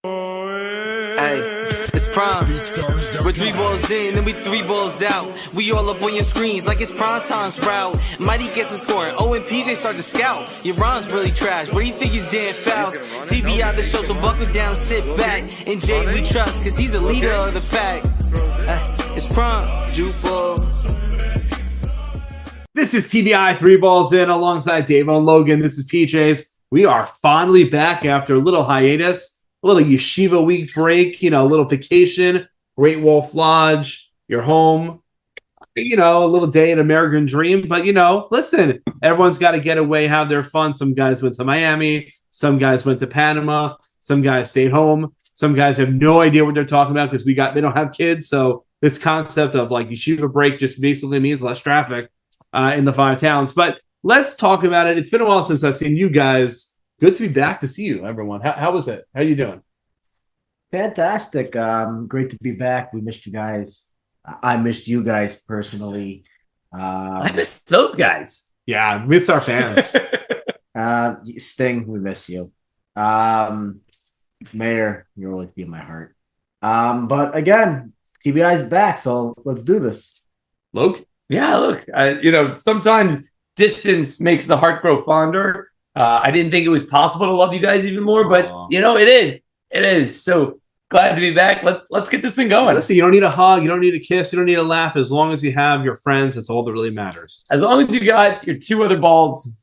Hey, it's prime. We're 3 balls in, then we 3 balls out. We all up on your screens like it's prime time's route. Mighty gets a scoring. Oh, and PJ start to scout. Your rhyme's really trash. What do you think he's damn fouls? TBI the show, so buckle down, sit back. And Jay we trust, cause he's the leader of the pack. It's prime, Jupiter. This is TBI 3 balls in alongside Dave and Logan. This is PJ's. We are finally back after a little hiatus. A little yeshiva week break, a little vacation, Great Wolf Lodge, you're home, a little day in American Dream. But, listen, everyone's got to get away, have their fun. Some guys went to Miami. Some guys went to Panama. Some guys stayed home. Some guys have no idea what they're talking about because they don't have kids. So this concept of like yeshiva break just basically means less traffic in the 5 towns. But let's talk about it. It's been a while since I've seen you guys. Good to be back to see you, everyone. How was it? How you doing? Fantastic. Great to be back. We missed you guys. I missed you guys personally. I missed those guys. Yeah, miss our fans. Sting, we miss you. Mayor, you'll always be in my heart. But again, TBI's back, so let's do this. Look, sometimes distance makes the heart grow fonder. I didn't think it was possible to love you guys even more, but it is. It is. So glad to be back. Let's get this thing going. Listen, you don't need a hug, you don't need a kiss, you don't need a laugh. As long as you have your friends, that's all that really matters. As long as you got your 2 other balls,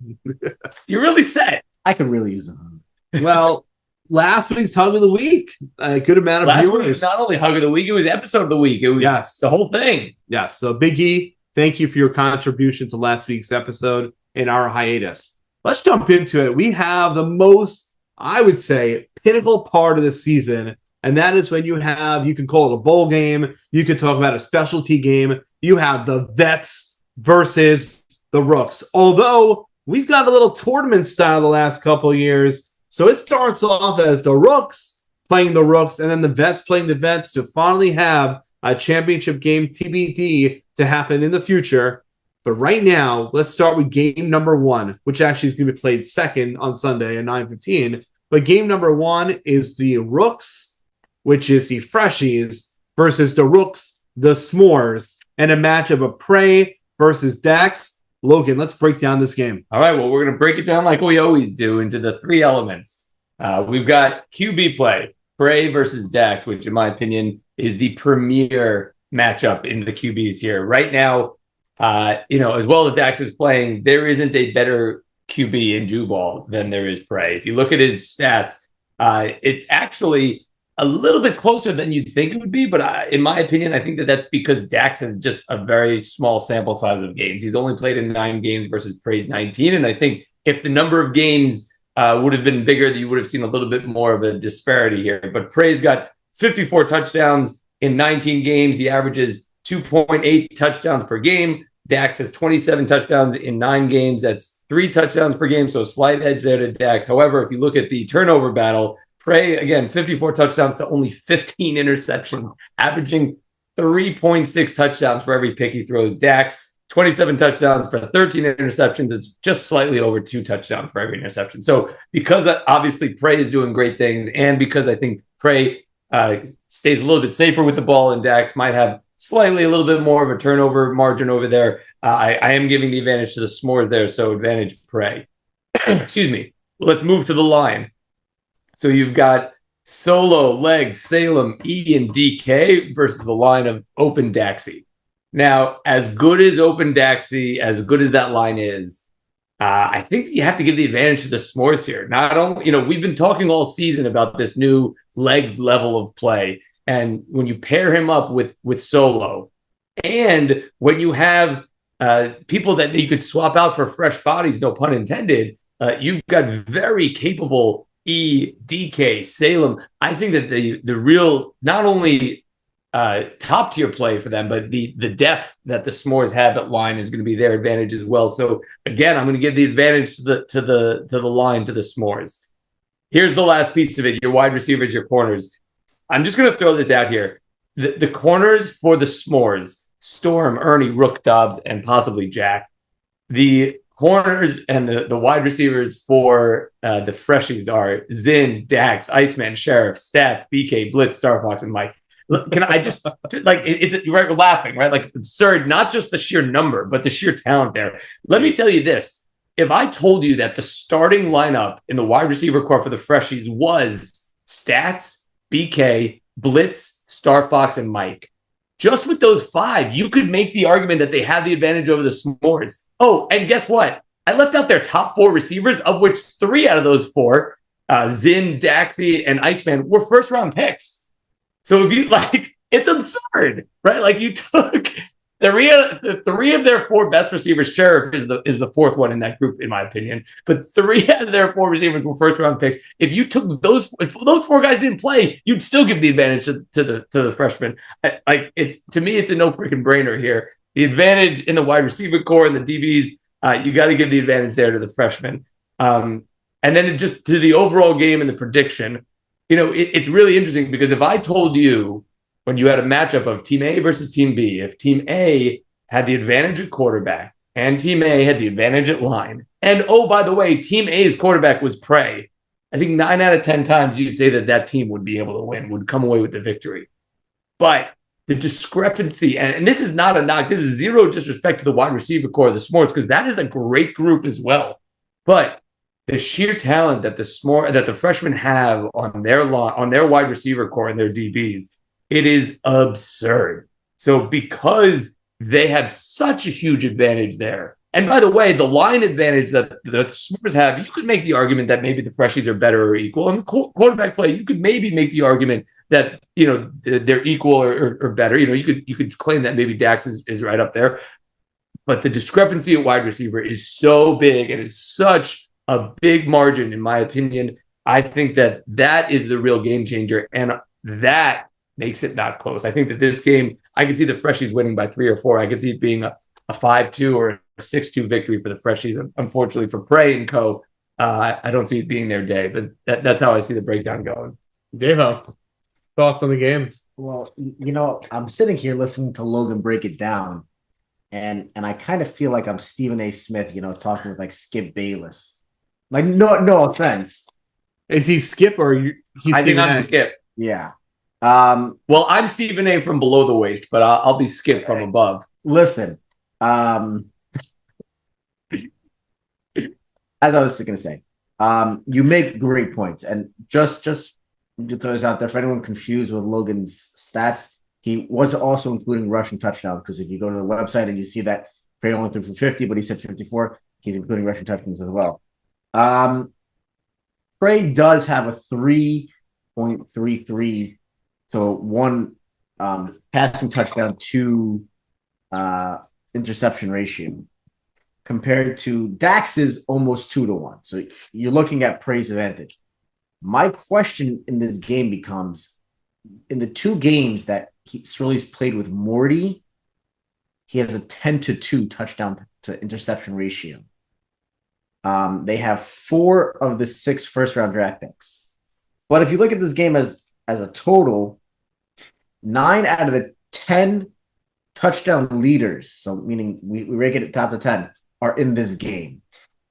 you're really set. I could really use a hug. Well, last week's hug of the week, a good amount of viewers. Last week, not only hug of the week, it was episode of the week. It was the whole thing. Yes. So Big E, thank you for your contribution to last week's episode in our hiatus. Let's jump into it. We have the most, I would say, pinnacle part of the season, and that is when you can call it a bowl game. You could talk about a specialty game. You have the vets versus the rooks. Although we've got a little tournament style the last couple of years, so it starts off as the rooks playing the rooks, and then the vets playing the vets to finally have a championship game TBD to happen in the future. But right now, let's start with game number 1, which actually is going to be played second on Sunday at 9:15. But game number 1 is the Rooks, which is the Freshies, versus the Rooks, the S'mores, and a matchup of Prey versus Dax. Logan, let's break down this game. All right, well, we're going to break it down like we always do into the 3 elements. We've got QB play, Prey versus Dax, which in my opinion is the premier matchup in the QBs here. Right now, as well as Dax is playing, there isn't a better QB in Jubal than there is Prey. If you look at his stats, it's actually a little bit closer than you'd think it would be. But in my opinion, I think that's because Dax has just a very small sample size of games. He's only played in 9 games versus Prey's 19. And I think if the number of games would have been bigger, you would have seen a little bit more of a disparity here. But Prey's got 54 touchdowns in 19 games. He averages 2.8 touchdowns per game. Dax has 27 touchdowns in 9 games. That's 3 touchdowns per game, so slight edge there to Dax. However, if you look at the turnover battle, Prey, again, 54 touchdowns to only 15 interceptions, averaging 3.6 touchdowns for every pick he throws. Dax, 27 touchdowns for 13 interceptions. It's just slightly over 2 touchdowns for every interception. So because obviously Prey is doing great things, and because I think Prey stays a little bit safer with the ball, and Dax might have slightly a little bit more of a turnover margin over there, I am giving the advantage to the S'mores there, so advantage Prey. Excuse me. Let's move to the line. So you've got Solo, Legs, Salem, E, and DK versus the line of Open Daxi. Now, as good as Open Daxi, as good as that line is, I think you have to give the advantage to the S'mores here. Not only, we've been talking all season about this new Legs level of play. And when you pair him up with Solo, and when you have people that you could swap out for fresh bodies, no pun intended, you've got very capable E, DK, Salem. I think that the real, not only top tier play for them, but the depth that the S'mores have at line is going to be their advantage as well. So again, I'm going to give the advantage to the line, to the S'mores. Here's the last piece of it: your wide receivers, your corners. I'm just going to throw this out here. The corners for the S'mores, Storm, Ernie, Rook, Dobbs, and possibly Jack. The corners and the wide receivers for the freshies are Zin, Dax, Iceman, Sheriff, Stat, BK, Blitz, Star Fox, and Mike. Can I just like it's you're right? We're laughing, right? Like it's absurd, not just the sheer number, but the sheer talent there. Let me tell you this: if I told you that the starting lineup in the wide receiver core for the freshies was Stats, BK, Blitz, Star Fox, and Mike, just with those five, you could make the argument that they have the advantage over the S'mores. Oh, and guess what? I left out their top four receivers, of which three out of those four, Zin, Daxi, and Iceman, were first round picks. So if you like, it's absurd, right? Like you took three of their four best receivers. Sheriff is the fourth one in that group, in my opinion. But three out of their four receivers were first round picks. If you took if those four guys didn't play, you'd still give the advantage to the freshmen. Like to me, it's a no freaking brainer here. The advantage in the wide receiver core and the DBs, you got to give the advantage there to the freshmen. And then just to the overall game and the prediction. It's really interesting because if I told you when you had a matchup of Team A versus Team B, if Team A had the advantage at quarterback and Team A had the advantage at line, and oh, by the way, Team A's quarterback was Prey, I think 9 out of 10 times you'd say that team would be able to win, would come away with the victory. But the discrepancy, and this is not a knock, this is zero disrespect to the wide receiver core of the S'mores, because that is a great group as well. But the sheer talent that the freshmen have on their wide receiver core and their DBs, it is absurd. So because they have such a huge advantage there, and by the way, the line advantage that the S'mores have, you could make the argument that maybe the freshies are better or equal. And quarterback play, you could maybe make the argument that they're equal or better. You could claim that maybe Dax is right up there, but the discrepancy at wide receiver is so big and it's such a big margin, in my opinion. I think that is the real game changer, and that makes it not close. I think that this game, I can see the freshies winning by 3 or 4. I can see it being a 5-2 or a 6-2 victory for the freshies. Unfortunately for Prey and Co., I don't see it being their day, but that's how I see the breakdown going. Devo, thoughts on the game? Well, I'm sitting here listening to Logan break it down, and I kind of feel like I'm Stephen A. Smith, talking with like Skip Bayless. Like, no offense. Is he Skip or he's I think I'm Skip. Yeah. Well, I'm Stephen A. from below the waist, but I'll be Skip from above. Listen, as I was going to say, you make great points, and just to throw this out there, for anyone confused with Logan's stats, he was also including rushing touchdowns, because if you go to the website and you see that Prey only threw for 50, but he said 54, he's including rushing touchdowns as well. Prey does have a 3.33 to 1 passing touchdown to interception ratio, compared to Dax's almost 2-1. So you're looking at Prey's advantage. My question in this game becomes, in the 2 games that Srille's played with Morty, he has a 10-2 touchdown to interception ratio. They have 4 of the 6 first-round draft picks. But if you look at this game as a total, 9 out of the 10 touchdown leaders, so meaning we rank it at top of 10, are in this game.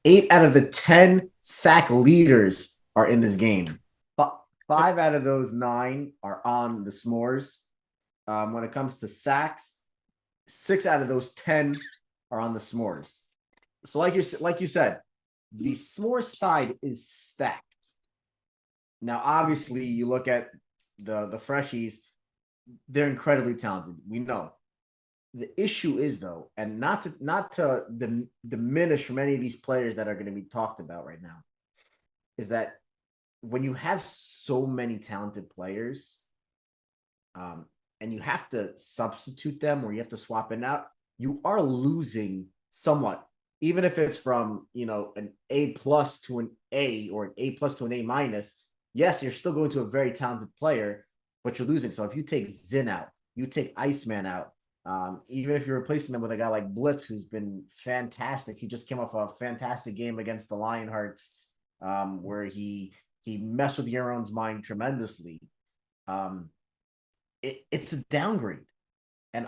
8 out of the 10 sack leaders are in this game. 5 out of those 9 are on the S'mores. When it comes to sacks, 6 out of those 10 are on the S'mores. So like you said, the S'mores side is stacked. Now, obviously, you look at the freshies, they're incredibly talented. We know. The issue is, though, and not to diminish from any of these players that are going to be talked about right now, is that when you have so many talented players, and you have to substitute them or you have to swap in and out, you are losing somewhat. Even if it's from, an A+ to an A or an A+ to an A-, yes, you're still going to a very talented player, but you're losing. So if you take Zin out, you take Iceman out, even if you're replacing them with a guy like Blitz, who's been fantastic. He just came off a fantastic game against the Lionhearts, where he messed with Yaron's mind tremendously. It's a downgrade. And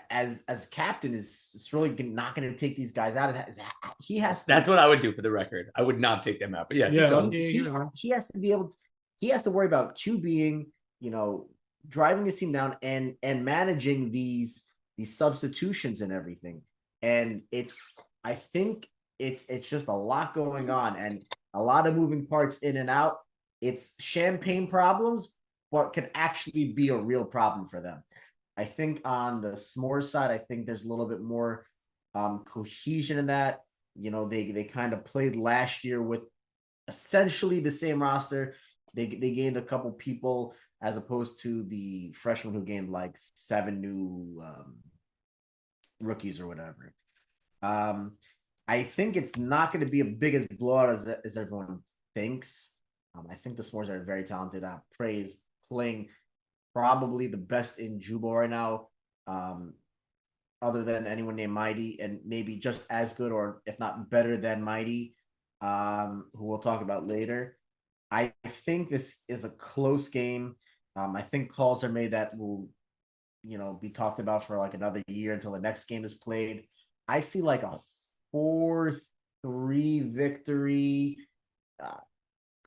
as captain is really not going to take these guys out. He has to. That's what I would do for the record. I would not take them out. But yeah, he has to be able. He has to worry about QBing, driving his team down and managing these substitutions and everything. And I think it's just a lot going on and a lot of moving parts in and out. It's champagne problems, but can actually be a real problem for them. I think on the S'mores side, I think there's a little bit more cohesion in that. They kind of played last year with essentially the same roster. They gained a couple people as opposed to the freshmen who gained like 7 new rookies or whatever. I think it's not going to be a big as blowout as everyone thinks. I think the S'mores are very talented. Prey is playing probably the best in Jubal right now, other than anyone named Mighty, and maybe just as good or if not better than Mighty, who we'll talk about later. I think this is a close game. I think calls are made that will, be talked about for like another year until the next game is played. I see like a 4-3 victory.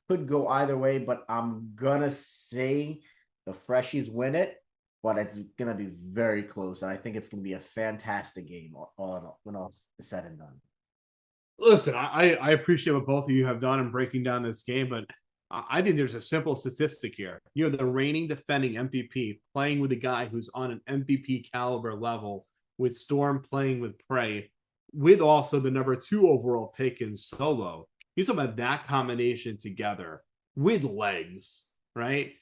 Could go either way, but I'm gonna say the Freshies win it, but it's gonna be very close, and I think it's gonna be a fantastic game when all is said and done. Listen, I appreciate what both of you have done in breaking down this game, but I think there's a simple statistic here. You're the reigning defending MVP playing with a guy who's on an MVP caliber level, with Storm playing with Prey, with also the number 2 overall pick in Solo. You talk about that combination together with legs, right?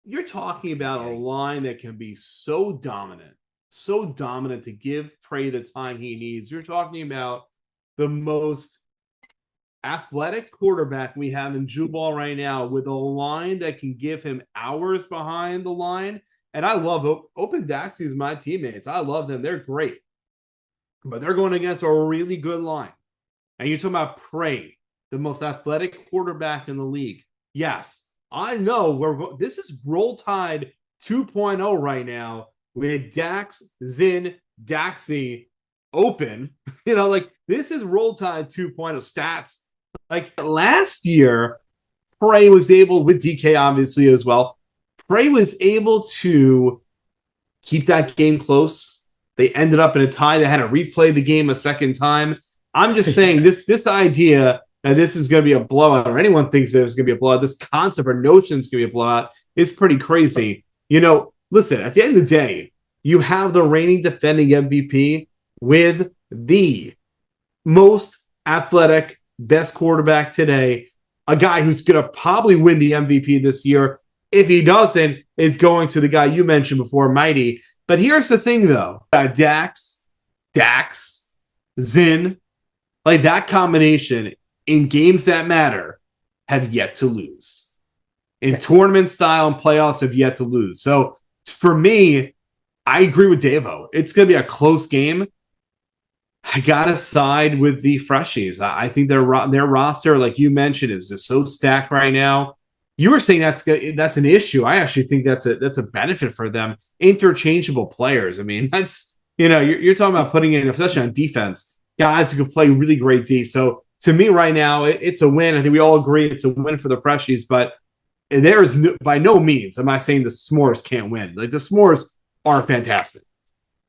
You're talking about a line that can be so dominant to give Prey the time he needs. You're talking about the most athletic quarterback we have in Jubal right now, with a line that can give him hours behind the line. And I love Open Daxi is my teammates. I love them. They're great. But they're going against a really good line. And you're talking about Prey, the most athletic quarterback in the league. Yes, I know this is Roll Tide 2.0 right now with Dax, Zin, Daxi, Open. This is Roll Tide 2.0 stats. Like last year, Prey was able, with DK obviously as well, Prey was able to keep that game close. They ended up in a tie. They had to replay the game a second time. I'm just saying this idea that this is going to be a blowout, or anyone thinks that it's going to be a blowout, this concept or notion is going to be a blowout, is pretty crazy. Listen, at the end of the day, you have the reigning defending MVP with the most athletic, best quarterback today, a guy who's going to probably win the MVP this year. If he doesn't, it's going to the guy you mentioned before, Mighty. But here's the thing, though. Dax, Zin, like that combination in games that matter have yet to lose. In tournament style and playoffs have yet to lose. So for me, I agree with Davo. It's going to be a close game. I got to side with the Freshies. I think their roster, like you mentioned, is just so stacked right now. You were saying that's an issue. I actually think that's a benefit for them. Interchangeable players. I mean, that's, you're talking about putting in, especially on defense, guys who can play really great D. So to me right now, it's a win. I think we all agree it's a win for the Freshies, but there is by no means am I saying the S'mores can't win. Like the S'mores are fantastic.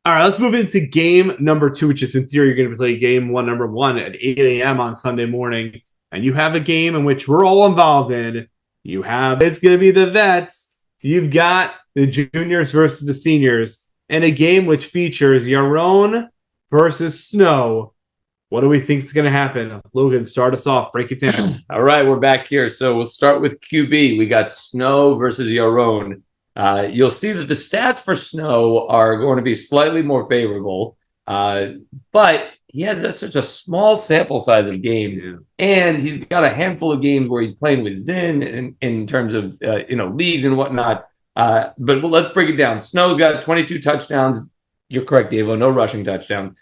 All right, let's move into game number 2, which is in theory you're going to play game number 1 at 8 a.m. on Sunday morning. And you have a game in which we're all involved in. It's going to be the vets. You've got the juniors versus the seniors, and a game which features Yaron versus Snow. What do we think is going to happen? Logan, start us off. Break it down. All right, we're back here. So we'll start with QB. We got Snow versus Yaron. You'll see that the stats for Snow are going to be slightly more favorable, but he has such a small sample size of games, and he's got a handful of games where he's playing with Zin in terms of leagues and whatnot. But let's break it down. Snow's got 22 touchdowns. You're correct, Davo. No rushing touchdowns.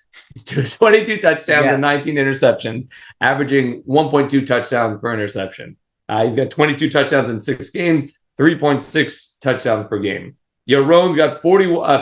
22 touchdowns and 19 interceptions, averaging 1.2 touchdowns per interception. He's got 22 touchdowns in 6 games, 3.6 touchdowns per game. Yaron's got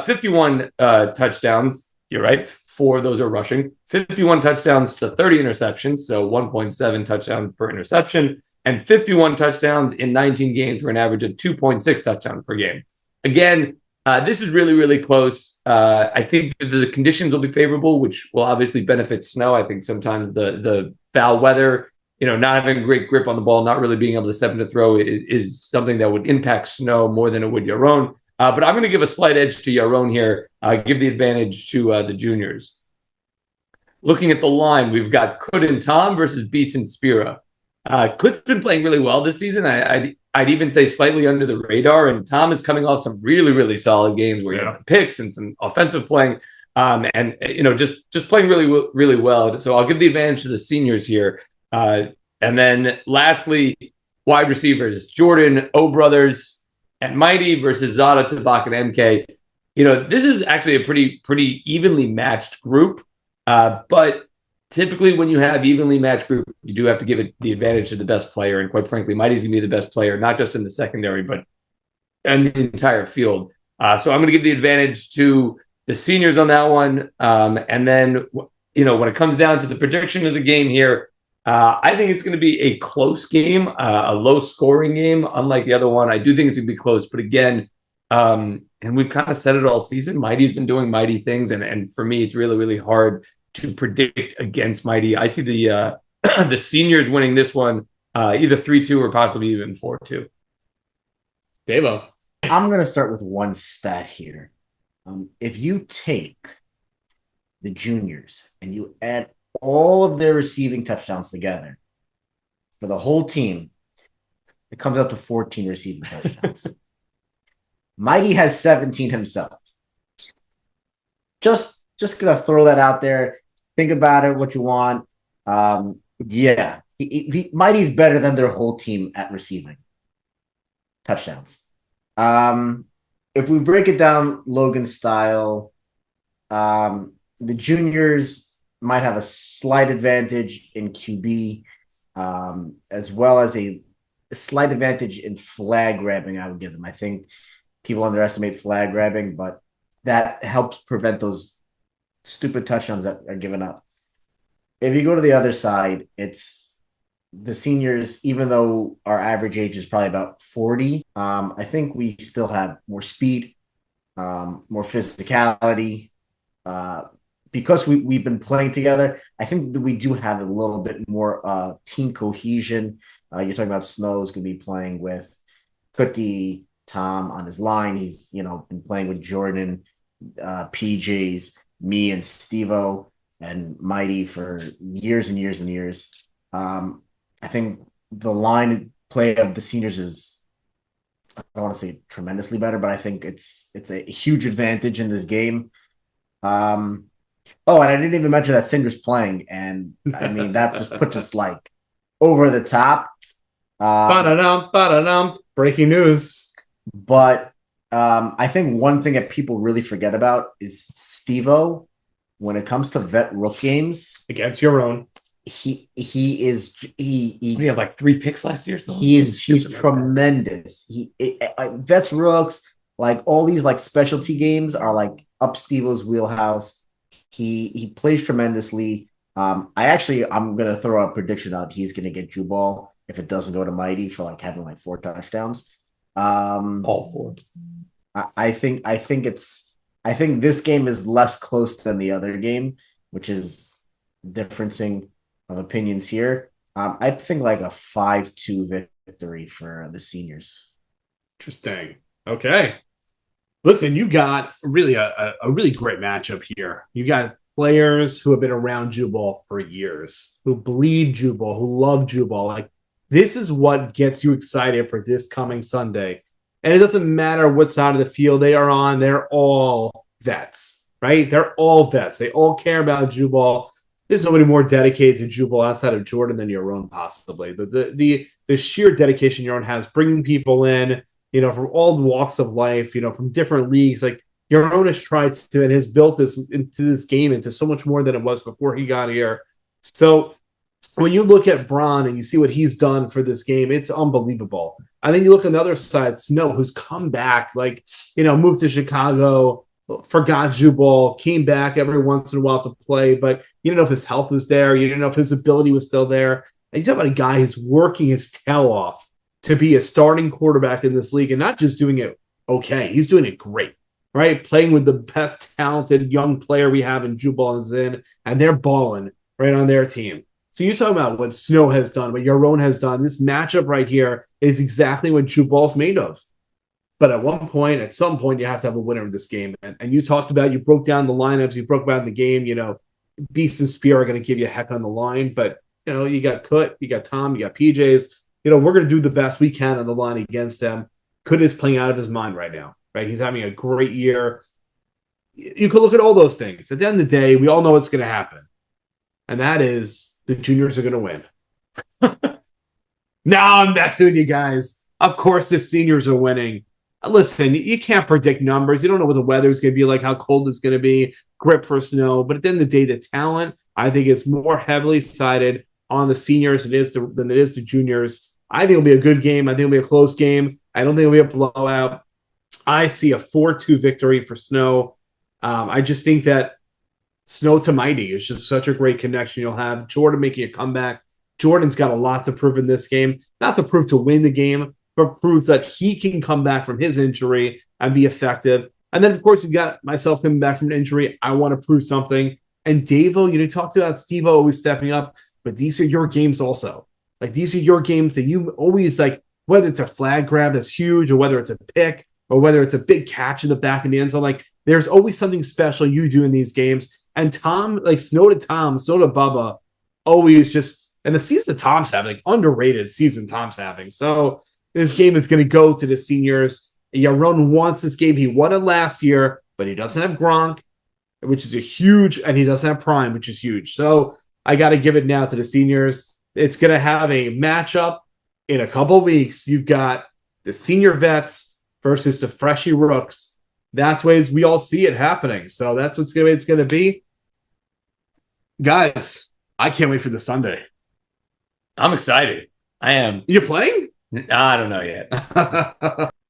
51 touchdowns. You're right. 4 of those are rushing. 51 touchdowns to 30 interceptions, so 1.7 touchdowns per interception, and 51 touchdowns in 19 games for an average of 2.6 touchdowns per game. Again, this is really, really close. I think the conditions will be favorable, which will obviously benefit Snow. I think sometimes the foul weather, not having a great grip on the ball, not really being able to step into throw is something that would impact Snow more than it would Yaron. But I'm going to give a slight edge to Yaron here. Give the advantage to the juniors. Looking at the line, we've got Kud and Tom versus Beast and Spira. Kud's been playing really well this season. I'd even say slightly under the radar. And Tom is coming off some really, really solid games where he had some picks and some offensive playing. And just playing really, really well. So I'll give the advantage to the seniors here. And then lastly, wide receivers, Jordan, O Brothers, and Mighty versus Zada, Tabak, and MK. This is actually a pretty evenly matched group. But typically when you have evenly matched group, you do have to give it the advantage to the best player. And quite frankly, Mighty's going to be the best player, not just in the secondary, but in the entire field. So I'm going to give the advantage to the seniors on that one. And then, when it comes down to the prediction of the game here, I think it's going to be a close game, a low scoring game. Unlike the other one, I do think it's going to be close. But again, and we've kind of said it all season, Mighty's been doing Mighty things. And for me, it's really, really hard to predict against Mighty. I see the the seniors winning this one, either 3-2 or possibly even 4-2. Davo. I'm going to start with one stat here. If you take the juniors and you add all of their receiving touchdowns together for the whole team, it comes out to 14 receiving touchdowns. Mighty has 17 himself. Just gonna throw that out there. Think about it, what you want. Mighty's better than their whole team at receiving touchdowns. If we break it down Logan style, the juniors might have a slight advantage in QB, as well as a slight advantage in flag grabbing. I would give them. I think people underestimate flag grabbing, but that helps prevent those stupid touchdowns that are given up. If you go to the other side, it's the seniors, even though our average age is probably about 40, I think we still have more speed, more physicality. Because we've been playing together, I think that we do have a little bit more team cohesion. You're talking about Snow's going to be playing with Kuti, Tom on his line. He's been playing with Jordan, PJs, me and Stevo and Mighty for years and years and years. I think the line play of the seniors is, I don't want to say tremendously better, but I think it's a huge advantage in this game. Oh, and I didn't even mention that Cinder's playing, and I mean that just puts us like over the top. Breaking news. But I think one thing that people really forget about is Stevo. When it comes to vet rook games Against your own. he We have like 3 picks last year. So he's tremendous. Vets rooks, like all these like specialty games are like up Stevo's wheelhouse. He plays tremendously. I'm gonna throw a prediction out. He's gonna get Jubal if it doesn't go to Mighty for like having like 4 touchdowns. all 4. I think this game is less close than the other game, which is differencing of opinions here. I think like a 5-2 victory for the seniors. Interesting. Okay. Listen, you got really a really great matchup here. You got players who have been around Jubal for years, who bleed Jubal, who love Jubal. Like, this is what gets you excited for this coming Sunday. And it doesn't matter what side of the field they are on. They're all vets, right? They're all vets. They all care about Jubal. There's nobody more dedicated to Jubal outside of Jordan than your own, possibly. The sheer dedication your own has, bringing people in, from all walks of life, from different leagues. Like, your own has tried to and has built this into this game into so much more than it was before he got here. So when you look at Braun and you see what he's done for this game, it's unbelievable. And then you look on the other side, Snow, who's come back, like, moved to Chicago, forgot Jubal, came back every once in a while to play, but you didn't know if his health was there. You didn't know if his ability was still there. And you talk about a guy who's working his tail off to be a starting quarterback in this league and not just doing it okay. He's doing it great, right? Playing with the best talented young player we have in Jubal and Zinn, and they're balling right on their team. So you're talking about what Snow has done, what Yaron has done. This matchup right here is exactly what Jubal's made of. But at some point, you have to have a winner in this game. And you talked about, you broke down the lineups, you broke down the game. Beast and Spear are going to give you a heck on the line. But, you got Kut, you got Tom, you got PJs. We're going to do the best we can on the line against them. Kut is playing out of his mind right now, right? He's having a great year. You could look at all those things. At the end of the day, we all know what's going to happen. And that is the juniors are going to win. No, I'm messing with you guys. Of course, the seniors are winning. Listen, you can't predict numbers. You don't know what the weather's going to be like, how cold it's going to be, grip for snow. But at the end of the day, the talent, I think, is more heavily sided on the seniors than it is the juniors. I think it'll be a good game. I think it'll be a close game. I don't think it'll be a blowout. I see a 4-2 victory for Snow. I just think that Snow to Mighty is just such a great connection. You'll have Jordan making a comeback. Jordan's got a lot to prove in this game. Not to prove to win the game, but prove that he can come back from his injury and be effective. And then, of course, you've got myself coming back from an injury. I want to prove something. And Davo, you talked about Steve always stepping up, but these are your games also. Like, these are your games that you always, like, whether it's a flag grab that's huge or whether it's a pick or whether it's a big catch in the back of the end zone, like, there's always something special you do in these games. And Tom, like, Snow to Bubba, always just, and the season Tom's having, like, underrated season Tom's having. So this game is going to go to the seniors. Yaron wants this game. He won it last year, but he doesn't have Gronk, which is a huge, and he doesn't have Prime, which is huge. So I got to give it now to the seniors. It's going to have a matchup in a couple of weeks. You've got the senior vets versus the freshy rooks. That's ways we all see it happening. So that's what's going to be. Guys, I can't wait for the Sunday. I'm excited. I am. You're playing? I don't know yet.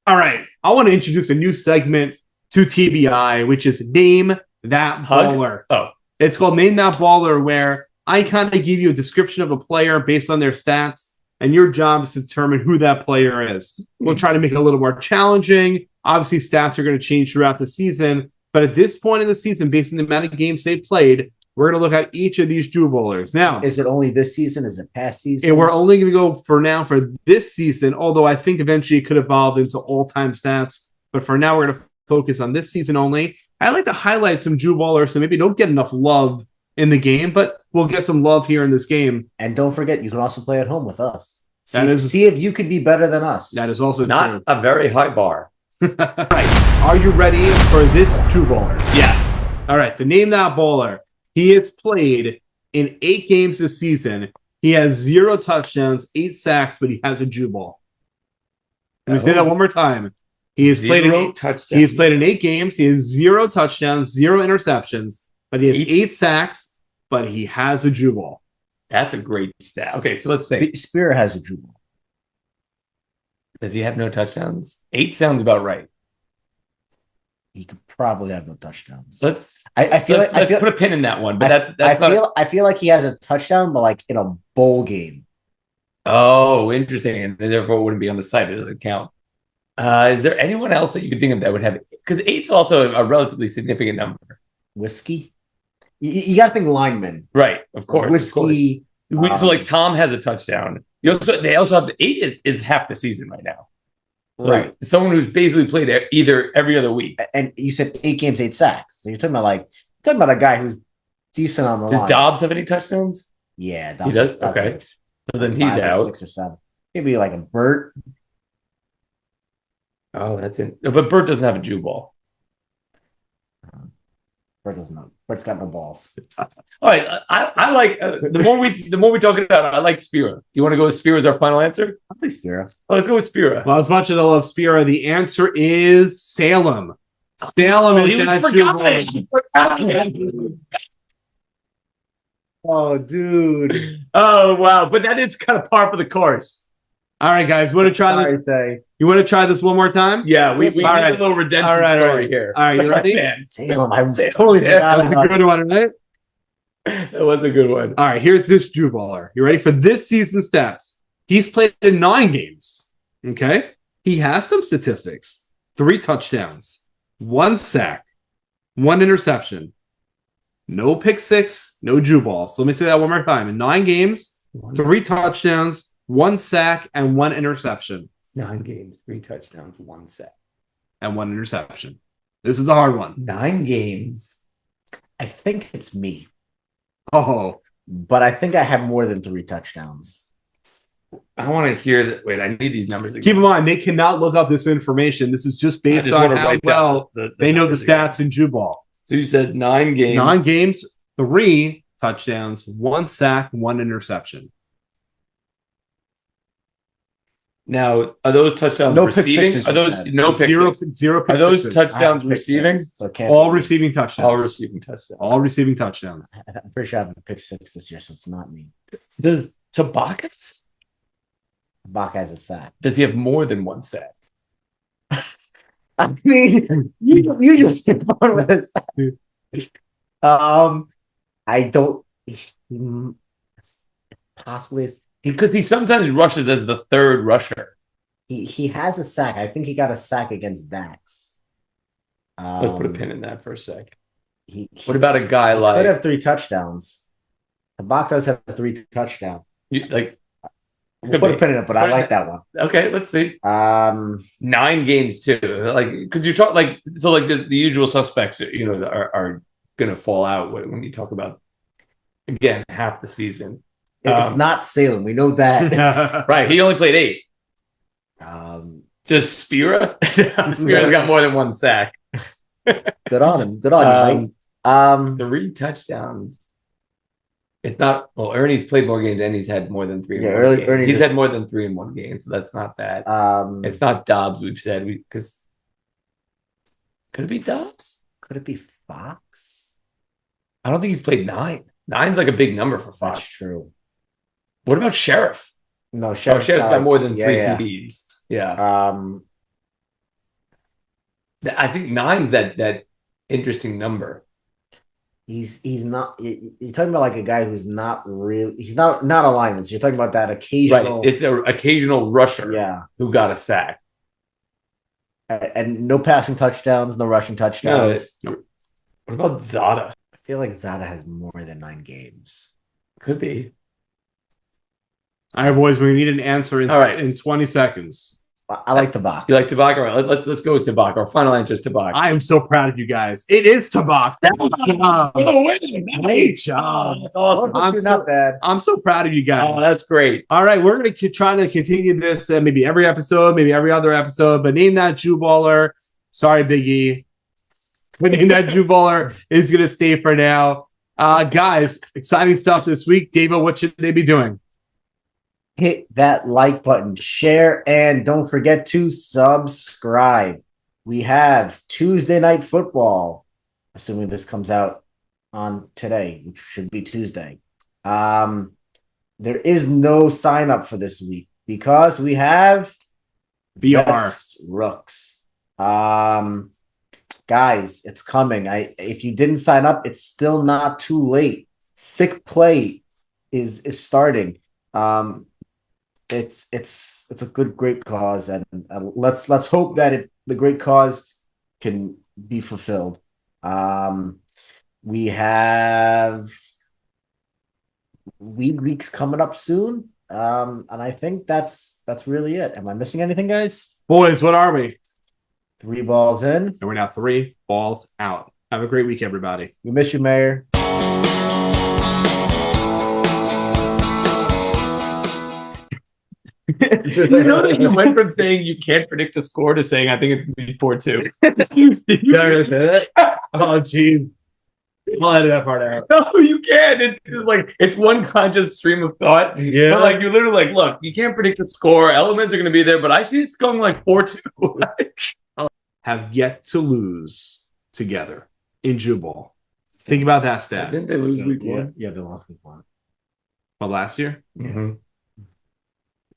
All right. I want to introduce a new segment to TBI, which is Name That Baller. Oh. It's called Name That Baller, where I kind of give you a description of a player based on their stats, and your job is to determine who that player is. We'll try to make it a little more challenging. Obviously, stats are going to change throughout the season, but at this point in the season, based on the amount of games they've played, we're going to look at each of these Drew Bowlers. Now, is it only this season? Is it past season? And we're only going to go for this season, although I think eventually it could evolve into all-time stats. But for now, we're going to focus on this season only. I'd like to highlight some Drew Bowlers so maybe don't get enough love in the game, but we'll get some love here in this game. And don't forget, you can also play at home with us. See if you could be better than us. That is also not true. A very high bar. Right. Are you ready for this Drew Bowler? Yes. All right. To name that bowler, he has played in 8 games this season. He has 0 touchdowns, 8 sacks, but he has a Drew ball. Let me say that one more time. He has played in 8 games. He has 0 touchdowns, 0 interceptions, but he has 8 sacks, but he has a Drew ball. That's a great stat. Okay, so let's think. Spear has a Drew ball. Does he have no touchdowns? 8 sounds about right. He could probably have no touchdowns. Let's put a pin in that one. But I feel like he has a touchdown, but like in a bowl game. Oh, interesting, and therefore it wouldn't be on the site. It doesn't count. Is there anyone else that you could think of that would have? Because 8's also a relatively significant number. Whiskey. You got to think lineman, right? Of course. Whiskey. Of course. So like Tom has a touchdown. They also have 8 is half the season right now. So right. Like someone who's basically played either every other week. And you said 8 games, 8 sacks. So you're talking about a guy who's decent on the line. Does Dobbs have any touchdowns? Yeah, Dobbs, he does. Okay, so then he's out. 6 or 7. Maybe like a Burt. Oh, that's it. But Burt doesn't have a Jew ball. Burt doesn't know. Burt's got no balls. All right, I like the more we talk about it, I like Spira. You want to go with Spira as our final answer? I'll play Spira. Oh, let's go with Spira. Well, as much as I love Spira, the answer is Salem. Salem is forgotten. Oh, dude. Oh, wow. But that is kind of par for the course. All right, guys. Want to try this? You want to try this one more time? Yeah, we need right. a little redemption All right. story here. All right, you ready? Man, Damn, I totally That forgot was a about good one, right? that was a good one. All right, here's this Drew Baller. You ready for this season's stats? He's played in 9 games. Okay? He has some statistics. 3 touchdowns, 1 sack, 1 interception, no pick 6, no Drew ball. So let me say that one more time. In 9 games, 3 touchdowns, 1 sack, and 1 interception. 9 games, 3 touchdowns, 1 sack. And 1 interception. This is a hard one. 9 games. I think it's me, Oh, but I think I have more than 3 touchdowns. I want to hear that. Wait, I need these numbers again. keep in mind, they cannot look up this information. This is just based on how well they know the stats in Drew ball. So you said 9 games. 9 games, 3 touchdowns, 1 sack, 1 interception. Now, are those touchdowns No pick receiving? sixes, Are you those said. no pick six? Zero pick Are those sixes. touchdowns I have pick receiving? six, so it can't All be me. receiving touchdowns. All receiving touchdowns. All receiving touchdowns. I'm pretty sure I have a pick 6 this year, so it's not me. Does Tabakis? Bach has a sack. Does he have more than 1 sack? I mean, you just hit one with a sack. I don't. Possibly, Because he sometimes rushes as the 3rd rusher. he has a sack. I think he got a sack against Dax. Let's put a pin in that for a sec. He What about a guy could like have 3 touchdowns. Bach does have 3 touchdowns. We'll put a pin in it, but I like that one. Okay, let's see. 9 games too. Like because you talk like so like the usual suspects, are gonna fall out when you talk about again half the season. It's not Salem. We know that. Right. He only played 8. Just Spira? Spira's got more than 1 sack. good on him. Good on you, Mike. 3 touchdowns. It's not Ernie's played more games and he's had more than 3 in one game. Ernie He's had more than 3 in one game, so that's not bad. It's not Dobbs, we've said because could it be Dobbs? Could it be Fox? I don't think he's played 9. 9's like a big number for Fox. That's true. What about Sheriff? No, Sheriff's got more than 3 TDs. Yeah. I think 9's that interesting number. He's not. You're talking about like a guy who's not real. He's not a lineman. So you're talking about that occasional. Right. It's an occasional rusher. Yeah. Who got a sack and no passing touchdowns, no rushing touchdowns. No. What about Zada? I feel like Zada has more than 9 games. Could be. All right, boys, we need an answer in 20 seconds. I like Tabak. You like Tabak? All right, let's go with Tabak. Our final answer is Tabak. I am so proud of you guys. It is Tabak. Great job. That's awesome. Not bad. I'm so proud of you guys. Oh, that's great. All right, we're going to try to continue this maybe every episode, maybe every other episode, but name that Jew baller. Sorry, Big E. But name that Jew baller is going to stay for now. Guys, exciting stuff this week. David, what should they be doing? Hit that like button, share, and don't forget to subscribe. We have Tuesday Night Football, assuming this comes out on today, which should be Tuesday. There is no sign up for this week because we have BR Rooks. Guys, it's coming. If you didn't sign up, it's still not too late. Sick play is starting. It's a great cause, and let's hope that the great cause can be fulfilled. We have weeks coming up soon, and I think that's really it. Am I missing anything, guys? Boys, what are we? 3 balls in, And we're now 3 balls out. Have a great week, everybody. We miss you, Mayor. You know that you went from saying you can't predict a score to saying I think it's going to be 4-2. Did you really say that? Oh, geez. I'll edit that part out. No, you can't. It's like it's one conscious stream of thought. Yeah. But like you're literally like, look, you can't predict the score. Elements are going to be there, but I see it's going like 4-2. Have yet to lose together in Jubal. Think about that stat. Didn't they lose week 1? Yeah, they lost week 1. Well, last year? Mm-hmm.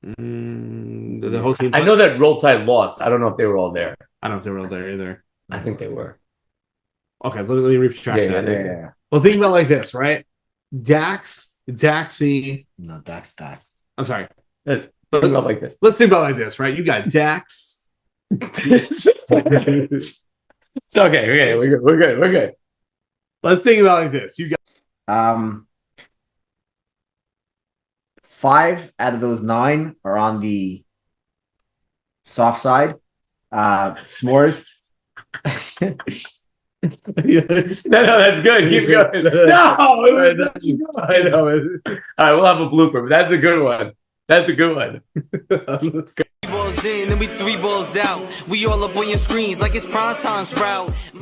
The whole team. I know that Roll Tide lost. I don't know if they were all there. I don't know if they were all there either. I think they were. Okay, let me retract that. Yeah. Well, think about it like this, right? Daxy. No, Dax. I'm sorry. Think about like this. Let's think about it like this, right? You got Dax. It's okay. Okay, we're good. Let's think about it like this. You got 5 out of those 9 are on the soft side. S'mores. No, that's good. Keep going. No, I know. All right, we'll have a blooper, but that's a good one. That's a good one. 3 balls in, then we 3 balls out. We all up on your screens like it's prime time's route.